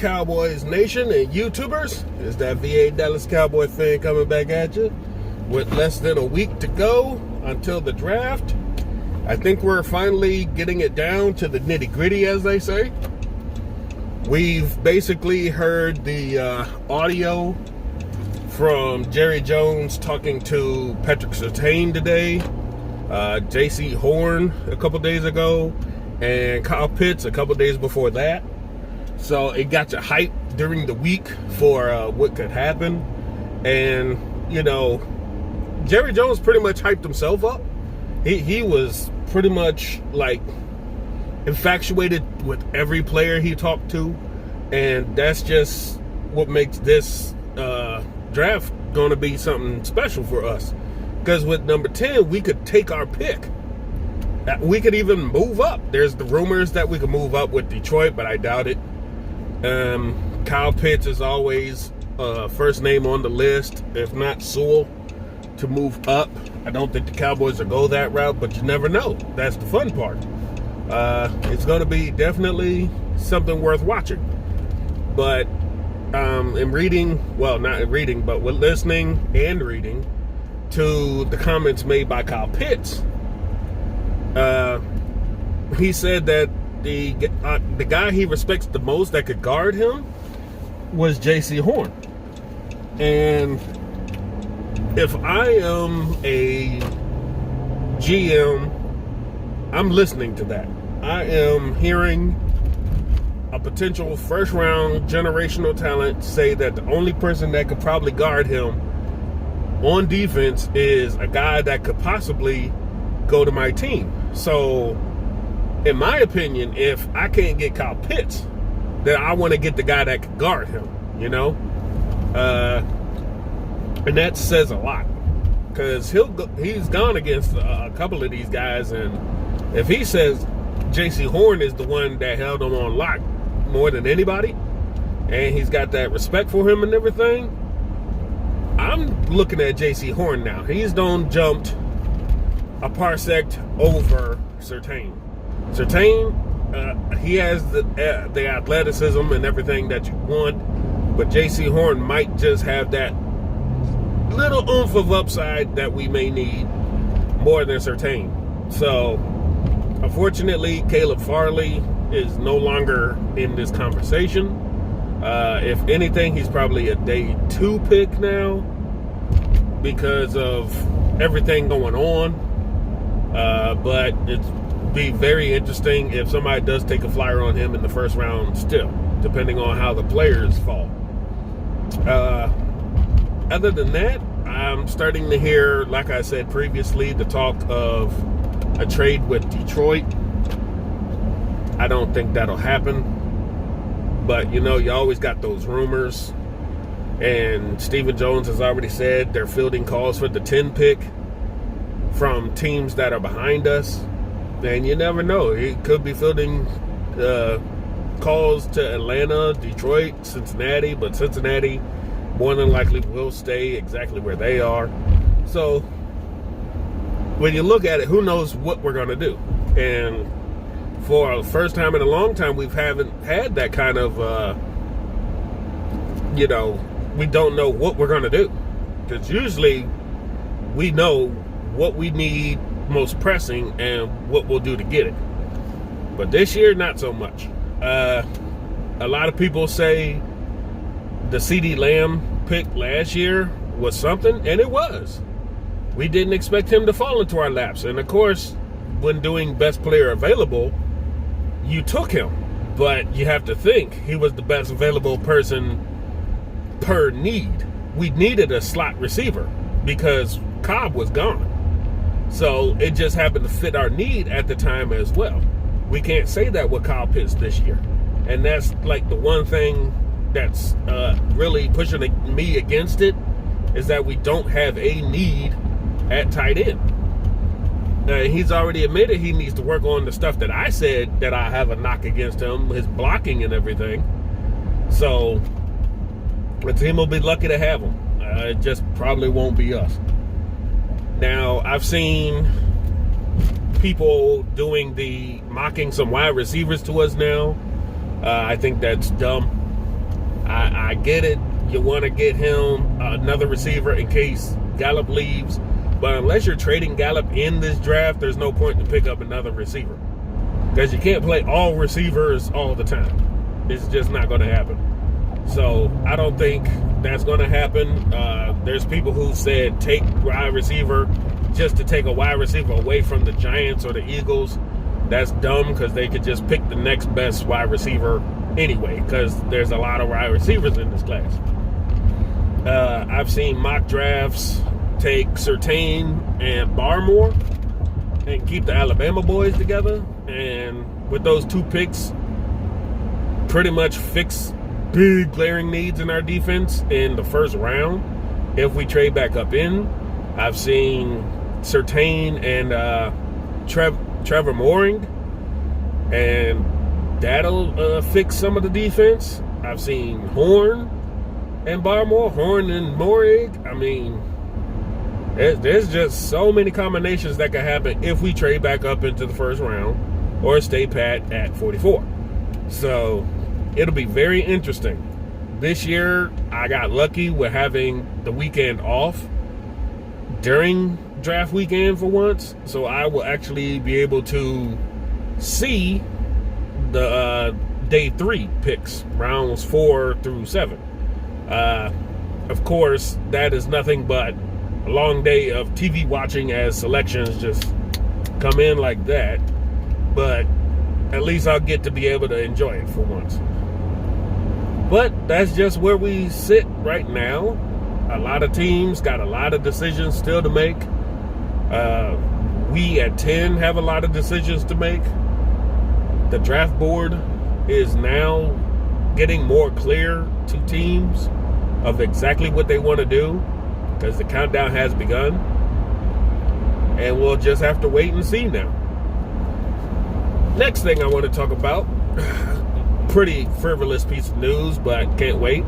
Cowboys Nation and YouTubers? Is that VA Dallas Cowboy fan coming back at you with less than a week to go until the draft? I think we're finally getting it down to the nitty-gritty, as they say. We've basically heard the audio from Jerry Jones talking to Patrick Surtain today, J.C. Horn a couple days ago, and Kyle Pitts a couple days before that. So it got you hyped during the week for what could happen. And, you know, Jerry Jones pretty much hyped himself up. He was pretty much like infatuated with every player he talked to. And that's just what makes this draft going to be something special for us. Because with number 10, we could take our pick. We could even move up. There's the rumors that we could move up with Detroit, but I doubt it. Kyle Pitts is always first name on the list, if not Sewell, to move up. I don't think the Cowboys will go that route, but you never know. That's the fun part. It's going to be definitely something worth watching. But in reading, well, not reading, but with listening and reading to the comments made by Kyle Pitts, he said that the guy he respects the most that could guard him was J.C. Horn. And if I am a GM, I'm listening to that. I am hearing a potential first-round generational talent say that the only person that could probably guard him on defense is a guy that could possibly go to my team. So, in my opinion, if I can't get Kyle Pitts, then I want to get the guy that can guard him, you know? And that says a lot. Because he's gone against a couple of these guys, and if he says J.C. Horn is the one that held him on lock more than anybody, and he's got that respect for him and everything, I'm looking at J.C. Horn now. He's done jumped a parsec over Surtain. Surtain, he has the athleticism and everything that you want, but J.C. Horn might just have that little oomph of upside that we may need more than Surtain. So, unfortunately, Caleb Farley is no longer in this conversation. If anything, he's probably a day 2 pick now because of everything going on. But it'd be very interesting if somebody does take a flyer on him in the first round still, depending on how the players fall. Other than that, I'm starting to hear, like I said previously, the talk of a trade with Detroit. I don't think that'll happen. But, you know, you always got those rumors. And Stephen Jones has already said they're fielding calls for the 10 pick from teams that are behind us. And you never know. He could be fielding calls to Atlanta, Detroit, Cincinnati. But Cincinnati more than likely will stay exactly where they are. So when you look at it, who knows what we're going to do? And for the first time in a long time, we haven't had that kind of, you know, we don't know what we're going to do. Because usually we know what we need most pressing and what we'll do to get it. But this year, not so much. A lot of people say the CeeDee Lamb pick last year was something, and it was. We didn't expect him to fall into our laps. And, of course, when doing best player available, you took him. But you have to think he was the best available person per need. We needed a slot receiver because Cobb was gone. So it just happened to fit our need at the time as well. We can't say that with Kyle Pitts this year. And that's like the one thing that's really pushing me against it, is that we don't have a need at tight end. He's already admitted he needs to work on the stuff that I said that I have a knock against him, his blocking and everything. So the team will be lucky to have him. It just probably won't be us. Now, I've seen people doing mocking some wide receivers to us now. I think that's dumb. I get it. You want to get him another receiver in case Gallup leaves. But unless you're trading Gallup in this draft, there's no point to pick up another receiver. Because you can't play all receivers all the time. It's just not going to happen. So I don't think that's going to happen. There's people who said take wide receiver just to take a wide receiver away from the Giants or the Eagles. That's dumb because they could just pick the next best wide receiver anyway, because there's a lot of wide receivers in this class. I've seen mock drafts take Surtain and Barmore and keep the Alabama boys together, and with those 2 picks pretty much fix big glaring needs in our defense in the first round if we trade back up in. I've seen Surtain and Trevor Mooring, and that'll fix some of the defense. I've seen Horn and Barmore, Horn and Mooring. I mean, there's just so many combinations that could happen if we trade back up into the first round or stay pat at 44. So it'll be very interesting. This year, I got lucky with having the weekend off during draft weekend for once. So I will actually be able to see the day 3 picks, rounds 4 through 7. Of course, that is nothing but a long day of TV watching as selections just come in like that. But at least I'll get to be able to enjoy it for once. But that's just where we sit right now. A lot of teams got a lot of decisions still to make. We at 10 have a lot of decisions to make. The draft board is now getting more clear to teams of exactly what they want to do, because the countdown has begun, and we'll just have to wait and see now. Next thing I want to talk about, pretty frivolous piece of news, but can't wait.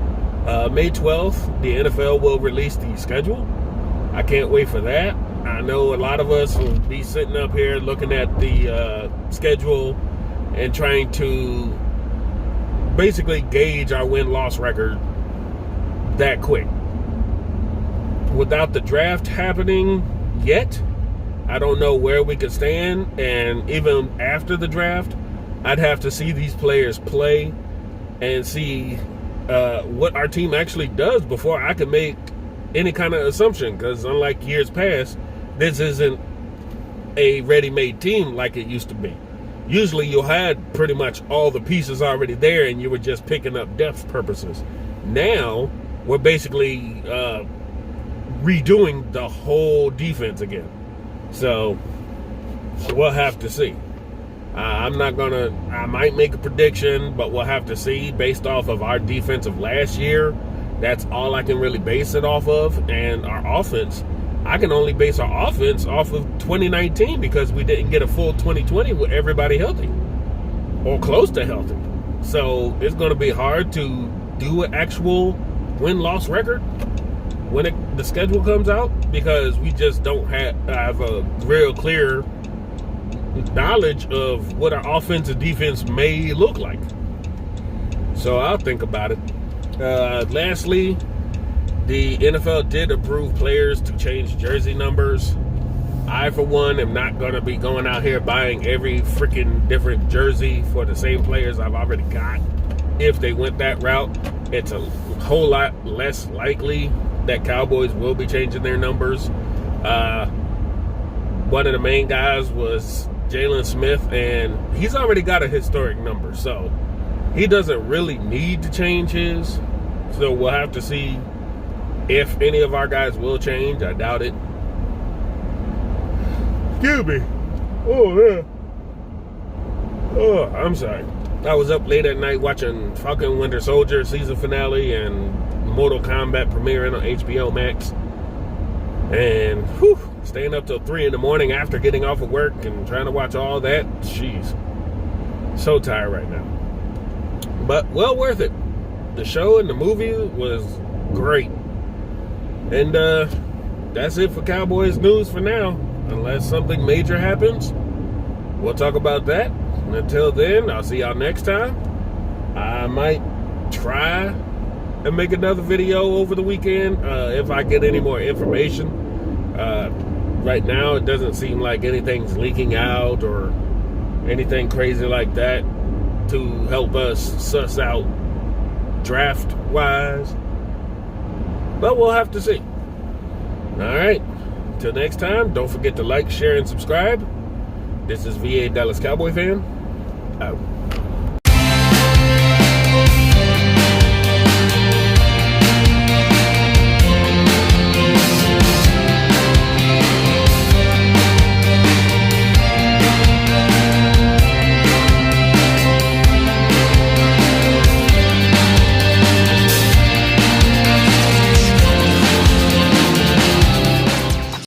May 12th, the NFL will release the schedule. I can't wait for that. I know a lot of us will be sitting up here looking at the schedule and trying to basically gauge our win-loss record that quick. Without the draft happening yet, I don't know where we could stand. And even after the draft, I'd have to see these players play and see what our team actually does before I can make any kind of assumption. Because unlike years past, this isn't a ready-made team like it used to be. Usually you had pretty much all the pieces already there and you were just picking up depth purposes. Now we're basically redoing the whole defense again. So we'll have to see. I might make a prediction, but we'll have to see based off of our defense of last year. That's all I can really base it off of. And our offense, I can only base our offense off of 2019 because we didn't get a full 2020 with everybody healthy or close to healthy. So it's going to be hard to do an actual win-loss record when the schedule comes out, because we just don't have a real clear knowledge of what our offense and defense may look like. So I'll think about it. Lastly, the NFL did approve players to change jersey numbers. I, for one, am not going to be going out here buying every freaking different jersey for the same players I've already got. If they went that route, it's a whole lot less likely that Cowboys will be changing their numbers. One of the main guys was Jalen Smith, and he's already got a historic number, so he doesn't really need to change his. So we'll have to see if any of our guys will change. I doubt it. Excuse me. Oh, yeah. Oh, I'm sorry. I was up late at night watching Falcon Winter Soldier season finale and Mortal Kombat premiering on HBO Max. And, staying up till 3 in the morning after getting off of work and trying to watch all that. Jeez. So tired right now. But well worth it. The show and the movie was great. And that's it for Cowboys news for now. Unless something major happens, we'll talk about that. And until then, I'll see y'all next time. I might try and make another video over the weekend if I get any more information. Right now, it doesn't seem like anything's leaking out or anything crazy like that to help us suss out draft-wise. But we'll have to see. All right. Till next time, don't forget to like, share, and subscribe. This is VA Dallas Cowboy Fan. Out.